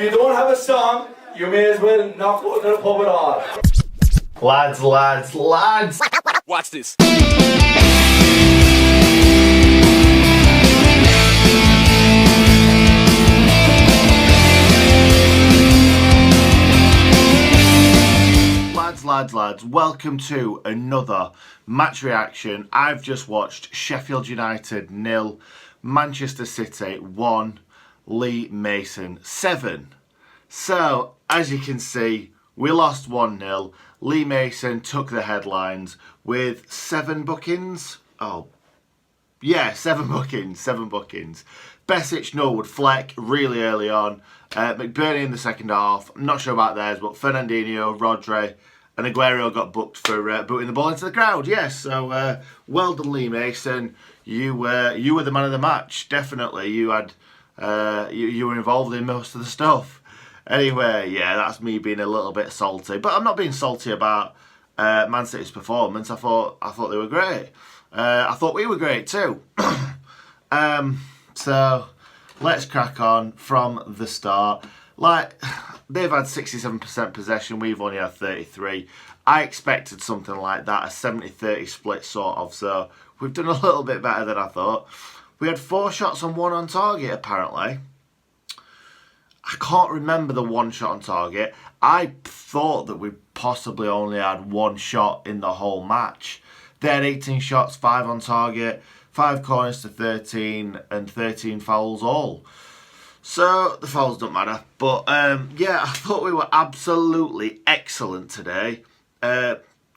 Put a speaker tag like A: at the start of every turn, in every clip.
A: If you don't have a song, you may as well not go to the pub at all.
B: Lads.
C: Watch this.
B: Lads, welcome to another match reaction. I've just watched Sheffield United 0, Manchester City 1, Lee Mason 7. So, as you can see, we lost 1-0. Lee Mason took the headlines with 7 bookings. Oh, yeah, 7 bookings. Besic, Norwood, Fleck really early on. McBurney in the second half. I'm not sure about theirs, but Fernandinho, Rodri and Aguero got booked for booting the ball into the crowd. Yes, so well done, Lee Mason. You were the man of the match, definitely. You had you were involved in most of the stuff. Anyway, yeah, that's me being a little bit salty, but I'm not being salty about Man City's performance. I thought they were great. I thought we were great too. So let's crack on from the start. Like, they've had 67% possession, we've only had 33. I expected something like that, a 70-30 split sort of, so we've done a little bit better than I thought. We had 4 shots and 1 on target, apparently. I can't remember the 1 shot on target. I thought that we possibly only had 1 shot in the whole match. They had 18 shots, 5 on target, 5 corners to 13, and 13 fouls all. So, the fouls don't matter. But, yeah, I thought we were absolutely excellent today.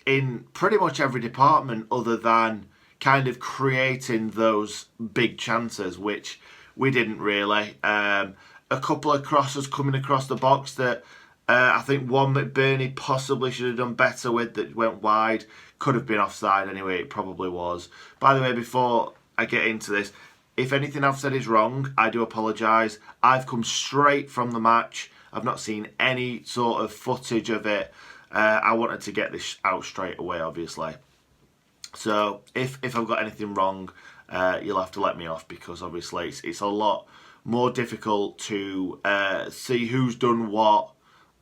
B: In pretty much every department other than kind of creating those big chances, which we didn't really. A couple of crosses coming across the box that I think one McBurney possibly should have done better with that went wide. Could have been offside anyway, it probably was. By the way, before I get into this, if anything I've said is wrong, I do apologise. I've come straight from the match. I've not seen any sort of footage of it. I wanted to get this out straight away, obviously. So if I've got anything wrong, you'll have to let me off, because obviously it's a lot more difficult to see who's done what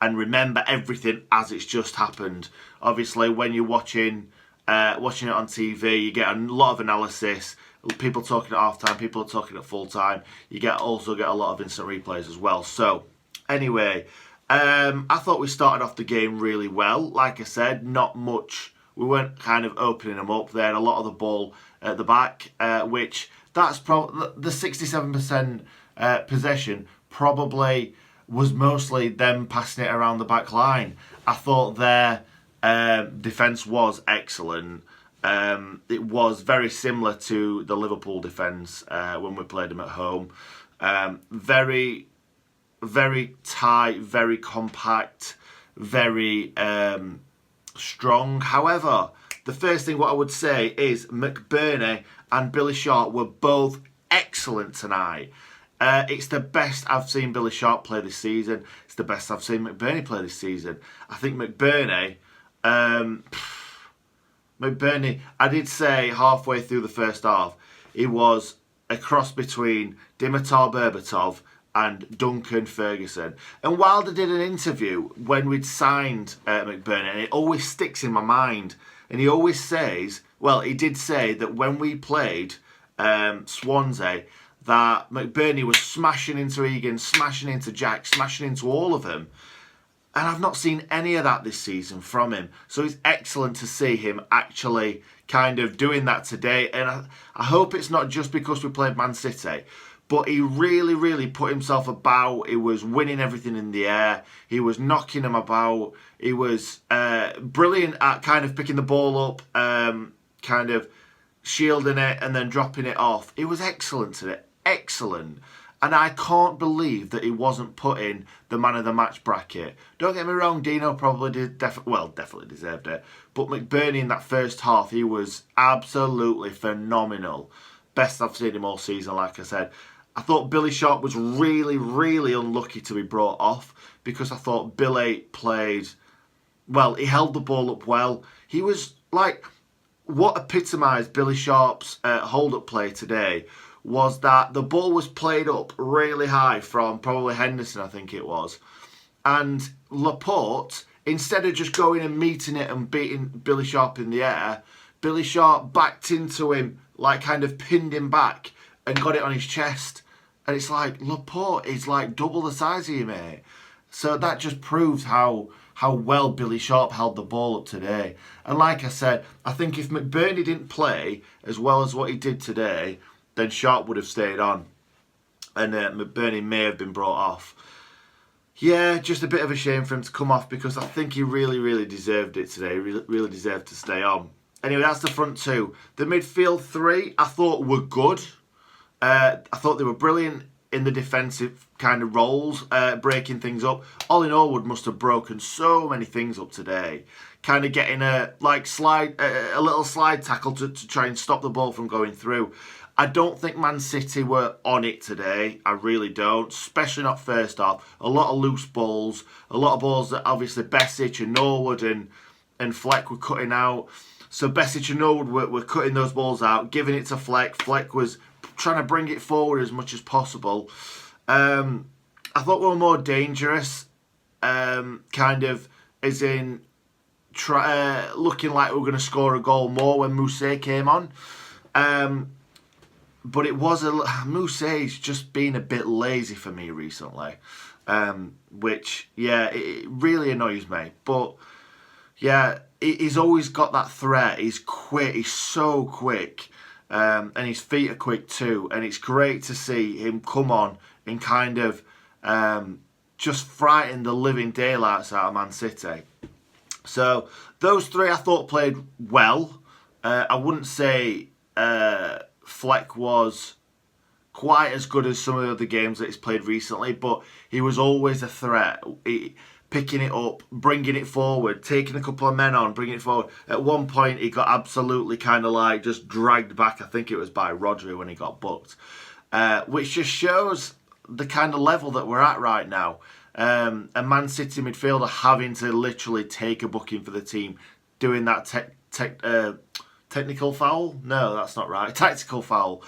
B: and remember everything as it's just happened. Obviously, when you're watching it on TV, you get a lot of analysis. People talking at half time, people are talking at full time. You also get a lot of instant replays as well. So, anyway, I thought we started off the game really well. Like I said, not much. We weren't kind of opening them up. They had a lot of the ball at the back, which that's probably the 67% possession probably was mostly them passing it around the back line. I thought their defence was excellent. It was very similar to the Liverpool defence when we played them at home. Very, very tight, very compact, very strong. However, the first thing what I would say is McBurney and Billy Sharp were both excellent tonight. It's the best I've seen Billy Sharp play this season. It's the best I've seen McBurney play this season. I think McBurney, I did say halfway through the first half, he was a cross between Dimitar Berbatov and Duncan Ferguson. And Wilder did an interview when we'd signed McBurney, and it always sticks in my mind. And he always says, well, he did say that when we played Swansea, that McBurney was smashing into Egan, smashing into Jack, smashing into all of them. And I've not seen any of that this season from him. So it's excellent to see him actually kind of doing that today. And I hope it's not just because we played Man City. But he really, really put himself about. He was winning everything in the air. He was knocking them about. He was brilliant at kind of picking the ball up, kind of shielding it and then dropping it off. He was excellent today. Excellent. And I can't believe that he wasn't put in the man of the match bracket. Don't get me wrong, Dino probably definitely deserved it. But McBurney in that first half, he was absolutely phenomenal. Best I've seen him all season, like I said. I thought Billy Sharp was really, really unlucky to be brought off, because I thought Billy played, well, he held the ball up well. He was like, what epitomised Billy Sharp's hold-up play today was that the ball was played up really high from probably Henderson, I think it was. And Laporte, instead of just going and meeting it and beating Billy Sharp in the air, Billy Sharp backed into him, like kind of pinned him back and got it on his chest. And it's like, Laporte is like double the size of you, mate. So that just proves how well Billy Sharp held the ball up today. And like I said, I think if McBurney didn't play as well as what he did today, then Sharp would have stayed on. And McBurney may have been brought off. Yeah, just a bit of a shame for him to come off because I think he really, really deserved it today. Really deserved to stay on. Anyway, that's the front two. The midfield three, I thought were good. I thought they were brilliant in the defensive kind of roles, breaking things up. Ollie Norwood must have broken so many things up today. Kind of getting a little slide tackle to try and stop the ball from going through. I don't think Man City were on it today. I really don't, especially not first half. A lot of loose balls, a lot of balls that obviously Besic and Norwood and Fleck were cutting out. So Besic and Norwood were cutting those balls out, giving it to Fleck. Fleck was trying to bring it forward as much as possible. I thought we were more dangerous, kind of as in looking like we were going to score a goal more when Moussé came on. But it was Moussé's just been a bit lazy for me recently, which, yeah, it really annoys me. But, yeah, he's always got that threat. He's quick. He's so quick. And his feet are quick too. And it's great to see him come on and kind of just frighten the living daylights out of Man City. So those three I thought played well. I wouldn't say Fleck was quite as good as some of the other games that he's played recently, but he was always a threat. Picking it up, bringing it forward, taking a couple of men on, bringing it forward. At one point, he got absolutely kind of like just dragged back. I think it was by Rodri when he got booked, which just shows the kind of level that we're at right now. A Man City midfielder having to literally take a booking for the team, doing that technical foul? No, that's not right. Tactical foul.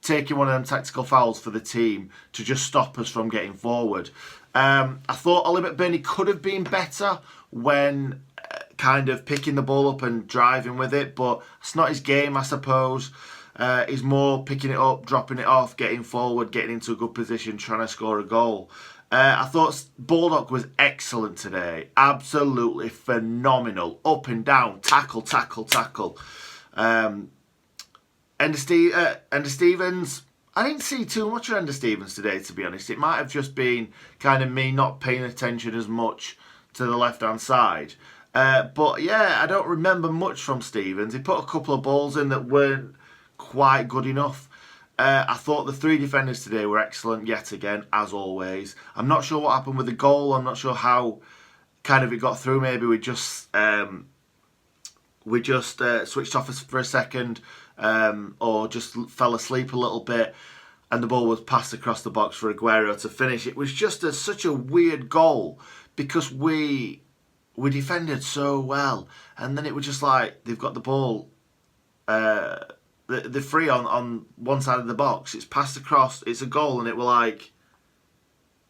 B: Taking one of them tactical fouls for the team to just stop us from getting forward. I thought Ollie McBurney could have been better when kind of picking the ball up and driving with it, but it's not his game, I suppose. He's more picking it up, dropping it off, getting forward, getting into a good position, trying to score a goal. I thought Baldock was excellent today. Absolutely phenomenal. Up and down, tackle. And Stevens, I didn't see too much of Ender Stevens today, to be honest. It might have just been kind of me not paying attention as much to the left-hand side. But yeah, I don't remember much from Stevens. He put a couple of balls in that weren't quite good enough. I thought the three defenders today were excellent yet again, as always. I'm not sure what happened with the goal. I'm not sure how kind of it got through. Maybe we just switched off for a second, or just fell asleep a little bit, and the ball was passed across the box for Aguero to finish. It was just such a weird goal because we defended so well, and then it was just like they've got the ball. The free on one side of the box, it's passed across, it's a goal, and it were like,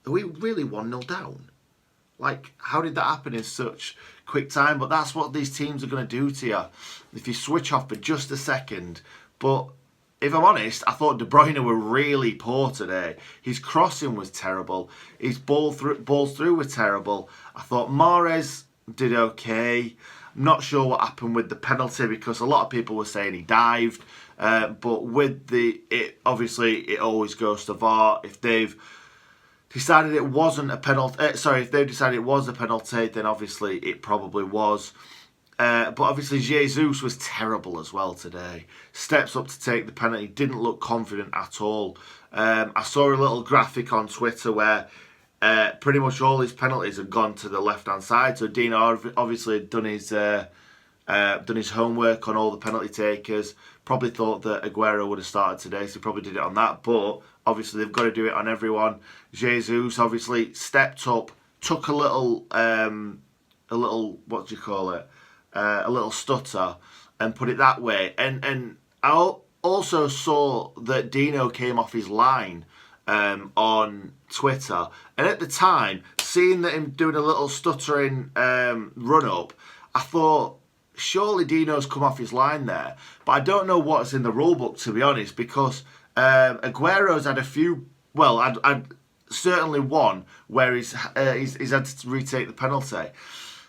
B: are we really 1-0 down? Like, how did that happen in such quick time? But that's what these teams are going to do to you if you switch off for just a second. But if I'm honest, I thought De Bruyne were really poor today. His crossing was terrible. His balls through were terrible. I thought Mahrez did okay. I'm not sure what happened with the penalty because a lot of people were saying he dived. But with obviously it always goes to VAR. If they've decided it wasn't a penalty, if they've decided it was a penalty, then obviously it probably was. But obviously Jesus was terrible as well today. Steps up to take the penalty, didn't look confident at all. I saw a little graphic on Twitter where pretty much all his penalties had gone to the left-hand side. So Dino obviously had done his homework on all the penalty takers. Probably thought that Aguero would have started today, so he probably did it on that. But obviously they've got to do it on everyone. Jesus obviously stepped up, took a little what do you call it? A little stutter, and put it that way. And also saw that Dino came off his line on Twitter, and at the time, seeing that him doing a little stuttering run up, I thought, surely Dino's come off his line there. But I don't know what's in the rule book, to be honest, because Aguero's had a few. Well, I'd certainly one where he's had to retake the penalty.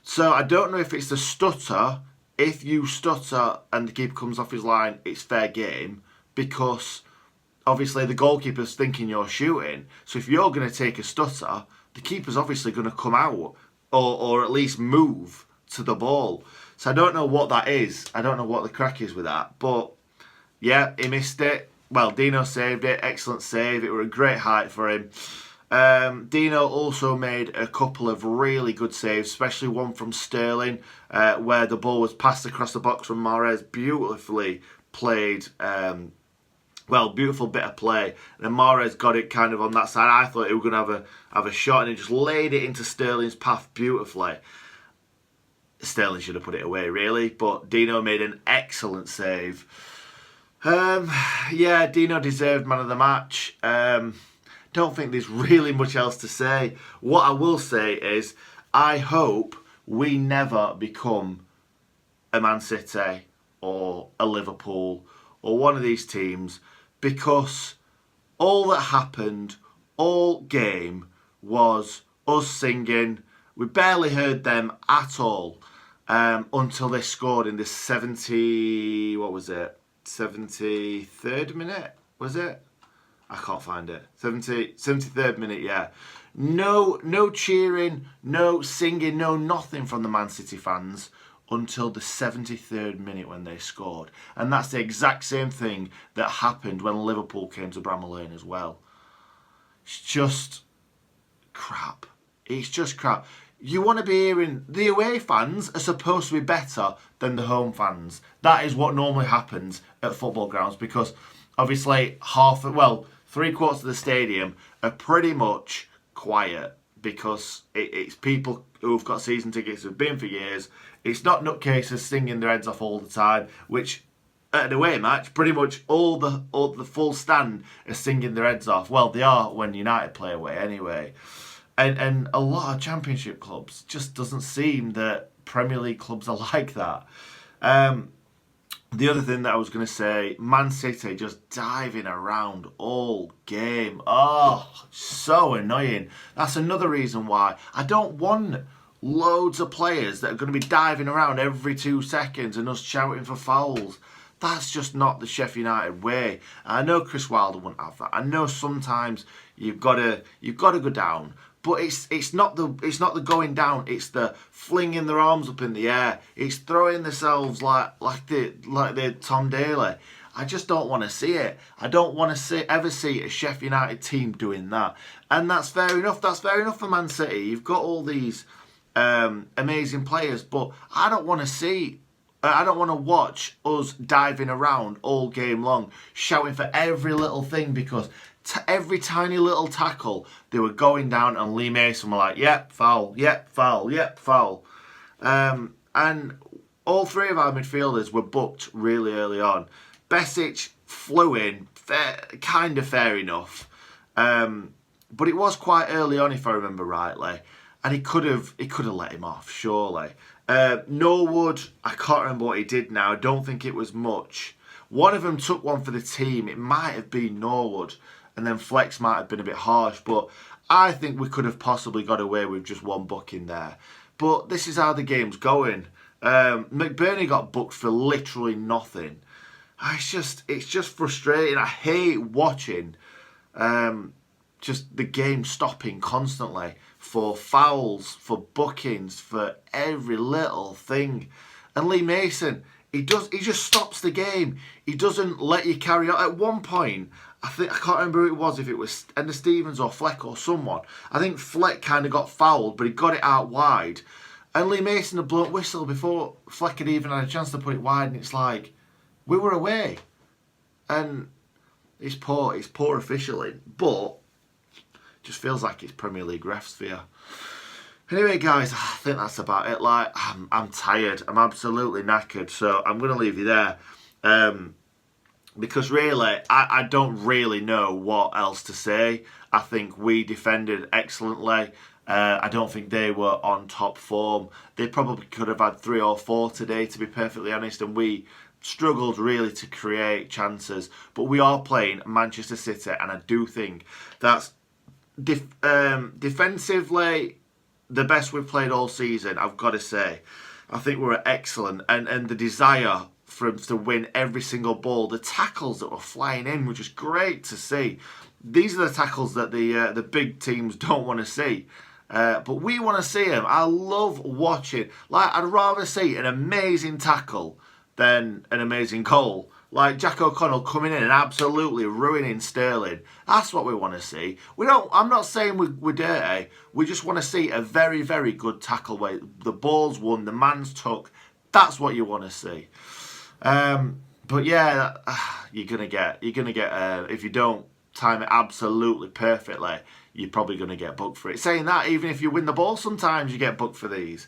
B: So I don't know if it's the stutter. If you stutter and the keeper comes off his line, it's fair game, because obviously the goalkeeper's thinking you're shooting. So if you're going to take a stutter, the keeper's obviously going to come out or at least move to the ball. So I don't know what that is. I don't know what the crack is with that. But yeah, he missed it. Well, Dino saved it. Excellent save. It was a great height for him. Dino also made a couple of really good saves, especially one from Sterling, where the ball was passed across the box from Mahrez. Beautifully played. Beautiful bit of play. And then Mahrez got it kind of on that side. I thought he was going to have a shot, and he just laid it into Sterling's path beautifully. Sterling should have put it away, really, but Dino made an excellent save. Dino deserved man of the match. Don't think there's really much else to say. What I will say is, I hope we never become a Man City or a Liverpool or one of these teams, because all that happened all game was us singing. We barely heard them at all until they scored in the 73rd minute, was it? I can't find it. 73rd minute, yeah. No cheering, no singing, no nothing from the Man City fans until the 73rd minute when they scored. And that's the exact same thing that happened when Liverpool came to Bramall Lane as well. It's just crap. It's just crap. You want to be hearing the away fans are supposed to be better than the home fans. That is what normally happens at football grounds, because obviously 3/4 of the stadium are pretty much quiet, because it's people who've got season tickets who've been for years. It's not nutcases singing their heads off all the time, which at an away match, pretty much all the full stand are singing their heads off. Well, they are when United play away anyway. And a lot of Championship clubs, just doesn't seem that Premier League clubs are like that. The other thing that I was going to say, Man City just diving around all game. Oh, so annoying. That's another reason why I don't want loads of players that are going to be diving around every 2 seconds and us shouting for fouls. That's just not the Sheffield United way. I know Chris Wilder wouldn't have that. I know sometimes you've got to go down. But it's not the going down. It's the flinging their arms up in the air. It's throwing themselves like the Tom Daley. I just don't want to see it. I don't want to ever see a Sheffield United team doing that. And that's fair enough. That's fair enough for Man City. You've got all these amazing players, but I don't want to watch us diving around all game long, shouting for every little thing, because every tiny little tackle, they were going down, and Lee Mason were like, yep, foul, yep, foul, yep, foul. And all three of our midfielders were booked really early on. Besic flew in, kind of fair enough. But it was quite early on, if I remember rightly. And he could have let him off, surely. Norwood, I can't remember what he did now. I don't think it was much. One of them took one for the team. It might have been Norwood. And then Flex might have been a bit harsh. But I think we could have possibly got away with just one booking there. But this is how the game's going. McBurney got booked for literally nothing. It's just frustrating. I hate watching just the game stopping constantly for fouls, for bookings, for every little thing. And Lee Mason, he just stops the game. He doesn't let you carry on. At one point, I can't remember who it was, if it was Ender Stevens or Fleck or someone. I think Fleck kind of got fouled, but he got it out wide. And Lee Mason had blown whistle before Fleck had even had a chance to put it wide, and it's like, we were away. And it's poor officialing, but just feels like it's Premier League refs for you. Anyway, guys, I think that's about it. Like, I'm tired. I'm absolutely knackered, so I'm going to leave you there. because really, I don't really know what else to say. I think we defended excellently. I don't think they were on top form. They probably could have had 3 or 4 today, to be perfectly honest, and we struggled really to create chances. But we are playing Manchester City, and I do think that's defensively the best we've played all season, I've got to say. I think we're excellent, and the desire for him to win every single ball, the tackles that were flying in were just great to see. These are the tackles that the big teams don't want to see. But we want to see them. I love watching. Like, I'd rather see an amazing tackle than an amazing goal. Like Jack O'Connell coming in and absolutely ruining Sterling. That's what we want to see. I'm not saying we're dirty. We just want to see a very, very good tackle where the ball's won, the man's took. That's what you want to see. But yeah, you're gonna get if you don't time it absolutely perfectly, you're probably gonna get booked for it. Saying that, even if you win the ball, sometimes you get booked for these.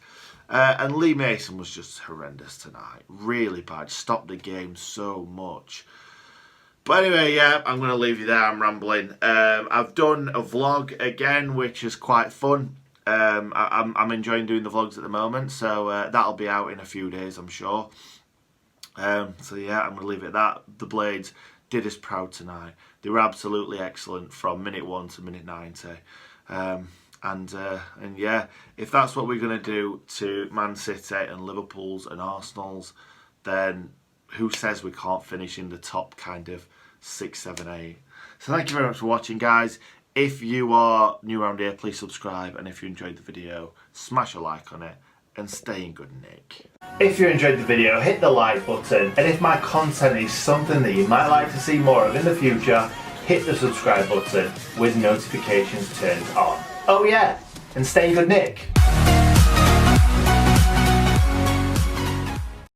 B: And Lee Mason was just horrendous tonight. Really bad. Stopped the game so much. But anyway, yeah, I'm going to leave you there. I'm rambling. I've done a vlog again, which is quite fun. I'm enjoying doing the vlogs at the moment. So that'll be out in a few days, I'm sure. So yeah, I'm going to leave it at that. The Blades did us proud tonight. They were absolutely excellent from minute 1 to minute 90. And yeah, if that's what we're going to do to Man City and Liverpool's and Arsenal's, then who says we can't finish in the top kind of 6, 7, 8. So thank you very much for watching, guys. If you are new around here, please subscribe. And if you enjoyed the video, smash a like on it. And stay in good nick. If you enjoyed the video, hit the like button. And if my content is something that you might like to see more of in the future, hit the subscribe button with notifications turned on. Oh yeah, and stay in good nick.